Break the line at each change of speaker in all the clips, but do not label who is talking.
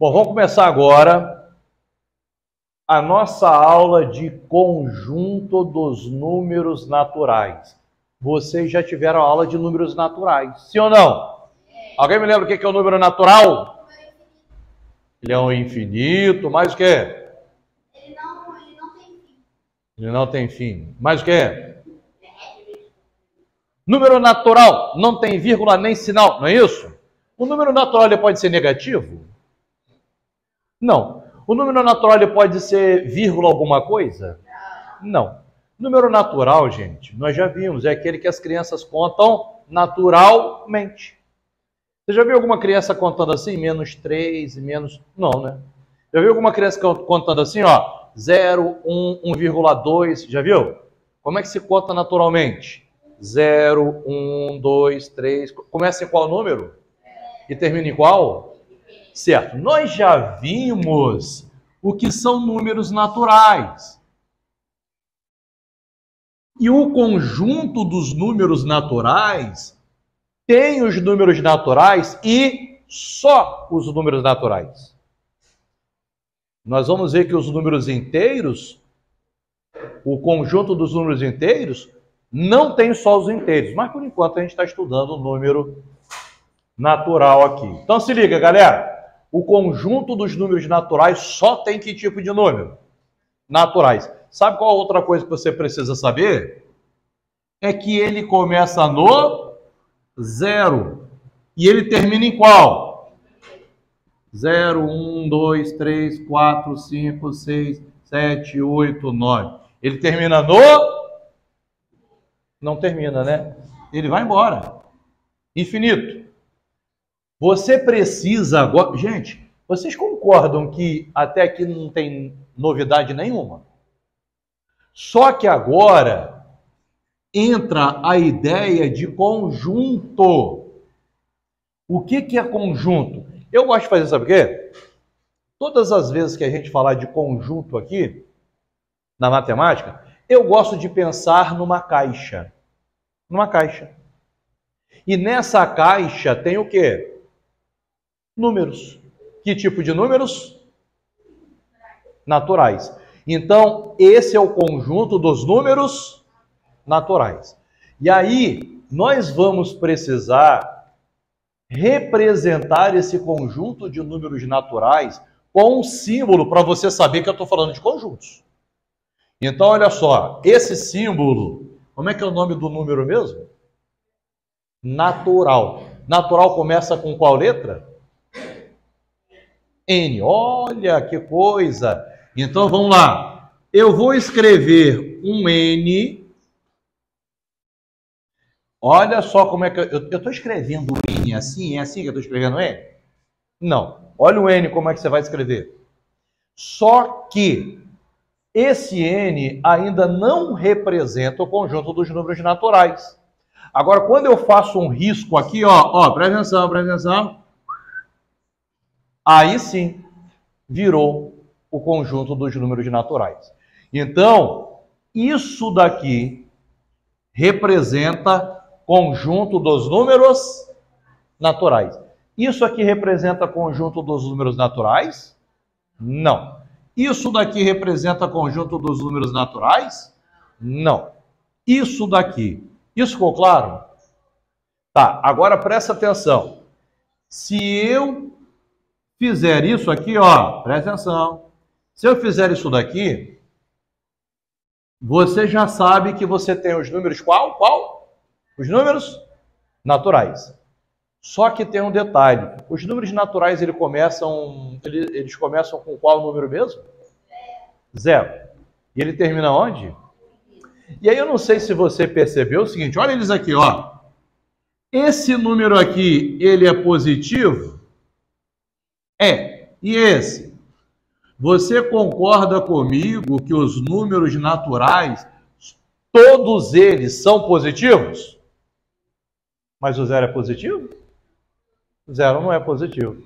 Bom, vamos começar agora a nossa aula de conjunto dos números naturais. Vocês já tiveram aula de números naturais, sim ou não? Alguém me lembra o que é o número natural? Ele é um infinito, mais o quê? Ele não tem fim. Ele não tem fim. Mais o quê? Número natural não tem vírgula nem sinal, não é isso? O número natural ele pode ser negativo? Não. O número natural ele pode ser vírgula alguma coisa? Não. Número natural, gente, nós já vimos, é aquele que as crianças contam naturalmente. Você já viu alguma criança contando assim, menos 3, menos... Não, né? Já viu alguma criança contando assim, ó, 0, 1, 1,2, já viu? Como é que se conta naturalmente? 0, 1, 2, 3, começa em qual número? E termina em qual? Certo, nós já vimos o que são números naturais. E o conjunto dos números naturais tem os números naturais e só os números naturais. Nós vamos ver que os números inteiros, o conjunto dos números inteiros, não tem só os inteiros, mas por enquanto a gente está estudando o número natural aqui. Então se liga, galera. O conjunto dos números naturais só tem que tipo de número? Naturais. Sabe qual outra coisa que você precisa saber? É que ele começa no 0. E ele termina em qual? 0, 1, 2, 3, 4, 5, 6, 7, 8, 9. Ele termina no... Não termina, né? Ele vai embora. Infinito. Você precisa agora... Gente, vocês concordam que até aqui não tem novidade nenhuma? Só que agora entra a ideia de conjunto. O que é conjunto? Eu gosto de fazer, sabe o quê? Todas as vezes que a gente falar de conjunto aqui, na matemática, eu gosto de pensar numa caixa. Numa caixa. E nessa caixa tem o quê? Números. Que tipo de números? Naturais. Então, esse é o conjunto dos números naturais. E aí, nós vamos precisar representar esse conjunto de números naturais com um símbolo para você saber que eu estou falando de conjuntos. Então, olha só, esse símbolo, como é que é o nome do número mesmo? Natural. Natural começa com qual letra? N. Olha que coisa! Então vamos lá. Eu vou escrever um N. Olha só como é que eu estou escrevendo o N assim? É assim que eu estou escrevendo o N? Não. Olha o N como é que você vai escrever. Só que esse N ainda não representa o conjunto dos números naturais. Agora, quando eu faço um risco aqui, ó, presta atenção, presta atenção. Aí sim, virou o conjunto dos números naturais. Então, isso daqui representa conjunto dos números naturais. Isso aqui representa conjunto dos números naturais? Não. Isso daqui representa conjunto dos números naturais? Não. Isso daqui. Isso ficou claro? Tá, agora presta atenção. Se eu fizer isso aqui, ó, presta atenção. Se eu fizer isso daqui, você já sabe que você tem os números qual? Os números naturais. Só que tem um detalhe. Os números naturais, eles começam com qual número mesmo? 0. E ele termina onde? E aí eu não sei se você percebeu o seguinte, olha eles aqui, ó. Esse número aqui, ele é positivo? É. E esse? Você concorda comigo que os números naturais, todos eles são positivos? Mas o 0 é positivo? O 0 não é positivo.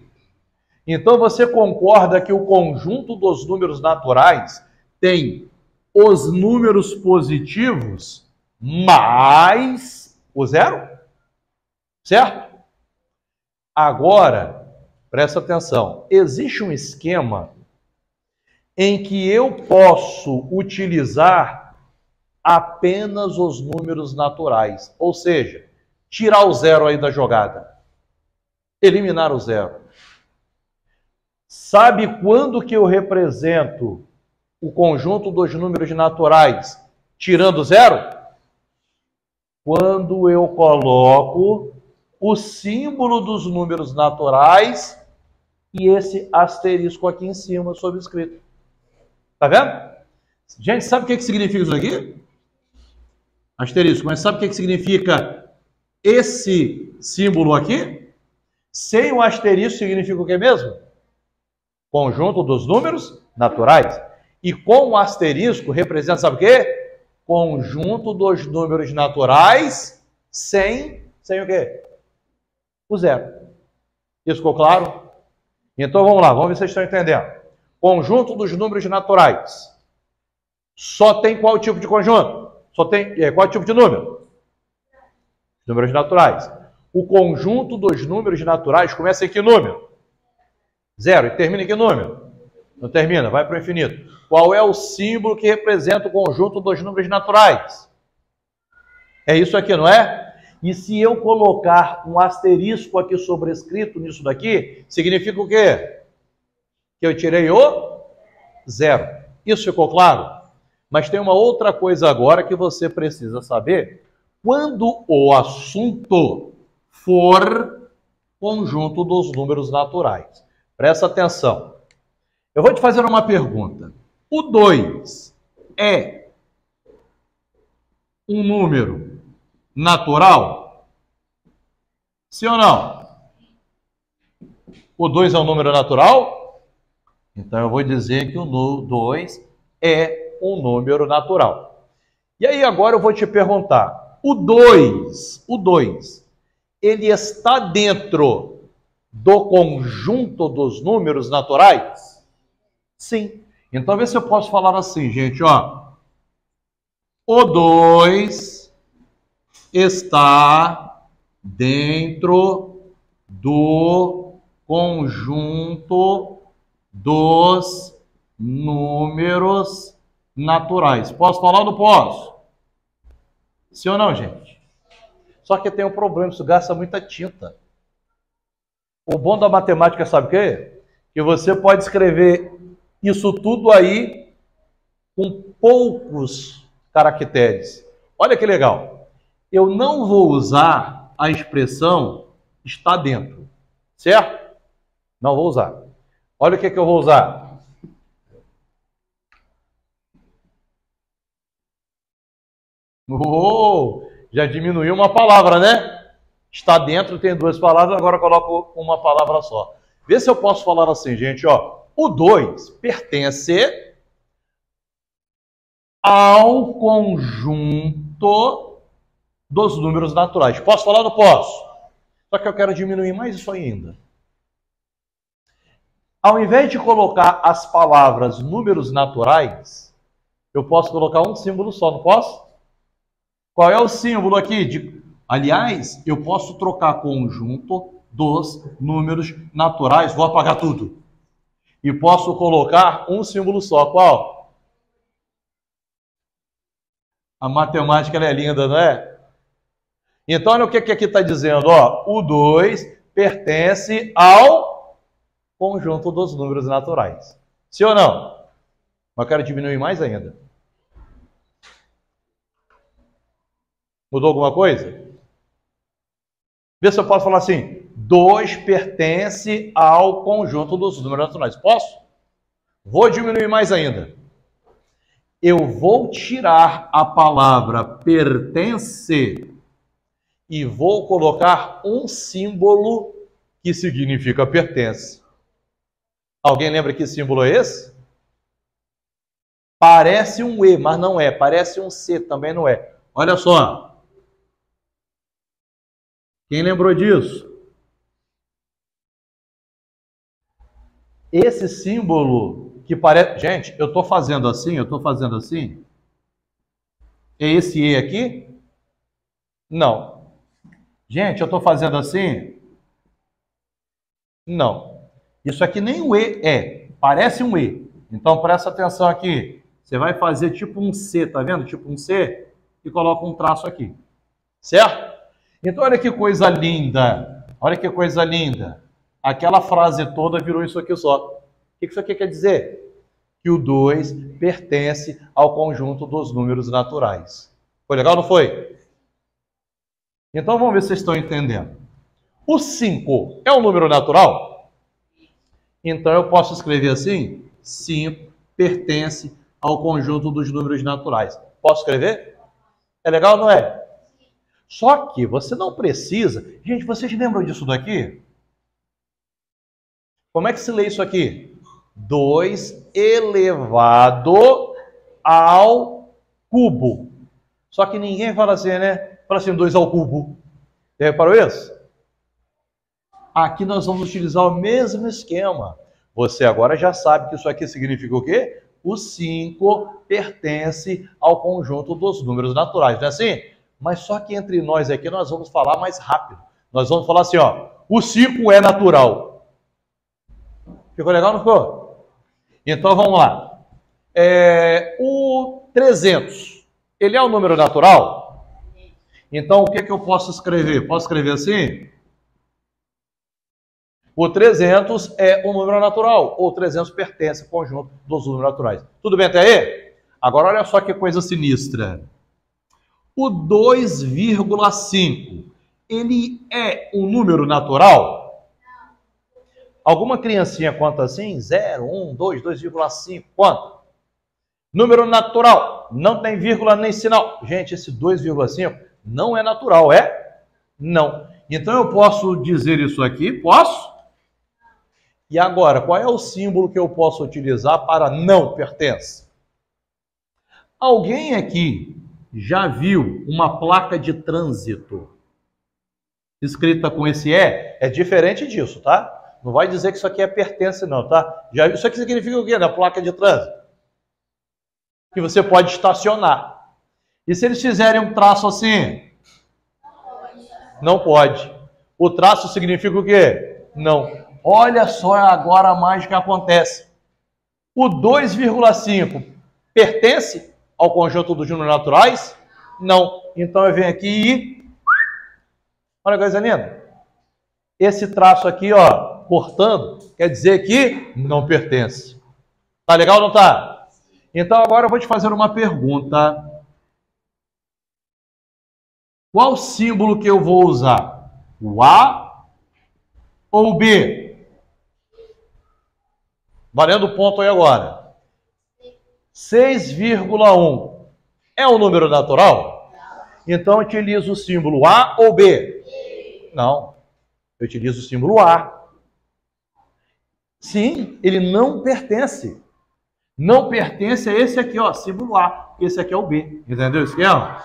Então você concorda que o conjunto dos números naturais tem os números positivos mais o 0? Certo? Agora, Presta atenção. Existe um esquema em que eu posso utilizar apenas os números naturais. Ou seja, tirar o zero aí da jogada. Eliminar o zero. Sabe quando que eu represento o conjunto dos números naturais tirando zero? Quando eu coloco o símbolo dos números naturais e esse asterisco aqui em cima sobrescrito. Tá vendo? Gente, sabe o que significa isso aqui? Asterisco. Mas sabe o que significa esse símbolo aqui? Sem o asterisco significa o que mesmo? Conjunto dos números naturais. E com o asterisco representa, sabe o quê? Conjunto dos números naturais sem o quê? O zero. Isso ficou claro? Então vamos lá, vamos ver se vocês estão entendendo. Conjunto dos números naturais. Só tem qual tipo de conjunto? Só tem qual tipo de número? Números naturais. O conjunto dos números naturais começa em que número? Zero. E termina em que número? Não termina, vai para o infinito. Qual é o símbolo que representa o conjunto dos números naturais? É isso aqui, não é? E se eu colocar um asterisco aqui sobrescrito nisso daqui, significa o quê? Que eu tirei o zero. Isso ficou claro? Mas tem uma outra coisa agora que você precisa saber. Quando o assunto for conjunto dos números naturais. Presta atenção. Eu vou te fazer uma pergunta. O 2 é um número natural? Sim ou não? O 2 é um número natural? Então eu vou dizer que o 2 é um número natural. E aí agora eu vou te perguntar. O 2, ele está dentro do conjunto dos números naturais? Sim. Então, vê se eu posso falar assim, gente, ó. O 2 está dentro do conjunto dos números naturais. Posso falar ou não posso? Sim ou não, gente? Só que tem um problema, isso gasta muita tinta. O bom da matemática, sabe o quê? Que você pode escrever isso tudo aí com poucos caracteres. Olha que legal. Eu não vou usar a expressão está dentro, certo? Não vou usar. Olha o que eu vou usar. Já diminuiu uma palavra, né? Está dentro, tem duas palavras, agora eu coloco uma palavra só. Vê se eu posso falar assim, gente, ó. O 2 pertence ao conjunto dos números naturais. Posso falar ou não posso? Só que eu quero diminuir mais isso ainda. Ao invés de colocar as palavras números naturais, eu posso colocar um símbolo só, não posso? Qual é o símbolo aqui? Aliás, eu posso trocar conjunto dos números naturais. Vou apagar tudo. E posso colocar um símbolo só. Qual? A matemática ela é linda, não é? Então, olha o que aqui está dizendo. Ó, o 2 pertence ao conjunto dos números naturais. Sim ou não? Mas eu quero diminuir mais ainda. Mudou alguma coisa? Vê se eu posso falar assim. 2 pertence ao conjunto dos números naturais. Posso? Vou diminuir mais ainda. Eu vou tirar a palavra pertence e vou colocar um símbolo que significa pertence. Alguém lembra que símbolo é esse? Parece um E, mas não é. Parece um C, também não é. Olha só. Quem lembrou disso? Esse símbolo que parece... Gente, eu estou fazendo assim. É esse E aqui? Não. Gente, eu estou fazendo assim? Não. Isso aqui nem o E é, parece um E. Então presta atenção aqui. Você vai fazer tipo um C, tá vendo? Tipo um C e coloca um traço aqui. Certo? Então olha que coisa linda. Olha que coisa linda. Aquela frase toda virou isso aqui só. O que isso aqui quer dizer? Que o 2 pertence ao conjunto dos números naturais. Foi legal ou não foi? Então vamos ver se vocês estão entendendo. O 5 é um número natural? Então eu posso escrever assim: 5 pertence ao conjunto dos números naturais. Posso escrever? É legal ou não é? Só que você não precisa... Gente, vocês lembram disso daqui? Como é que se lê isso aqui? 2 elevado ao cubo. Só que ninguém fala assim, né? Fala assim, 2 ao cubo. Você reparou isso? Aqui nós vamos utilizar o mesmo esquema. Você agora já sabe que isso aqui significa o quê? O 5 pertence ao conjunto dos números naturais, não é assim? Mas só que entre nós aqui nós vamos falar mais rápido. Nós vamos falar assim, ó, o 5 é natural. Ficou legal, não ficou? Então vamos lá. O 300, ele é um número natural? Então o que eu posso escrever? Posso escrever assim? O 300 é um número natural, ou 300 pertence ao conjunto dos números naturais. Tudo bem até aí? Agora olha só que coisa sinistra. O 2,5, ele é um número natural? Alguma criancinha conta assim? 0, 1, 2, 2,5, conta. Número natural, não tem vírgula nem sinal. Gente, esse 2,5 não é natural, é? Não. Então eu posso dizer isso aqui? Posso? E agora, qual é o símbolo que eu posso utilizar para não pertence? Alguém aqui já viu uma placa de trânsito escrita com esse E? É diferente disso, tá? Não vai dizer que isso aqui é pertence não, tá? Isso aqui significa o quê na placa de trânsito? Que você pode estacionar. E se eles fizerem um traço assim? Não pode. O traço significa o quê? Não. Olha só agora a mágica acontece. O 2,5 pertence ao conjunto dos números naturais? Não. Então eu venho aqui e... Olha que coisa linda. Esse traço aqui, ó, cortando, quer dizer que não pertence. Tá legal ou não tá? Então agora eu vou te fazer uma pergunta. Qual símbolo que eu vou usar? O A ou o B? Valendo o ponto aí agora. 6,1 é um número natural? Então eu utilizo o símbolo A ou B? Não. Eu utilizo o símbolo A. Sim, ele não pertence. Não pertence a esse aqui, ó, símbolo A. Esse aqui é o B. Entendeu o esquema?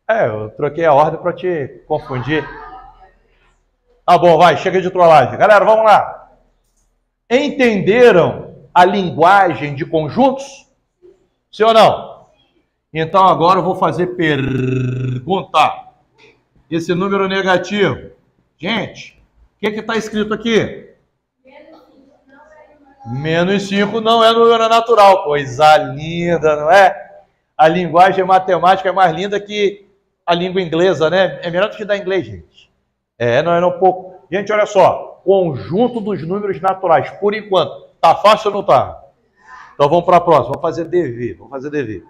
Eu troquei a ordem para te confundir. Tá bom, vai, chega de trollagem. Galera, vamos lá. Entenderam a linguagem de conjuntos? Sim ou não? Então agora eu vou fazer pergunta. Esse número negativo. Gente, o que está escrito aqui? Menos 5 não é número natural. Coisa linda, não é? A linguagem matemática é mais linda que a língua inglesa, né? É melhor do que estudar inglês, gente. Não é um pouco. Gente, olha só. Conjunto dos números naturais. Por enquanto. Tá fácil ou não tá? Então vamos para a próxima. Vamos fazer DV.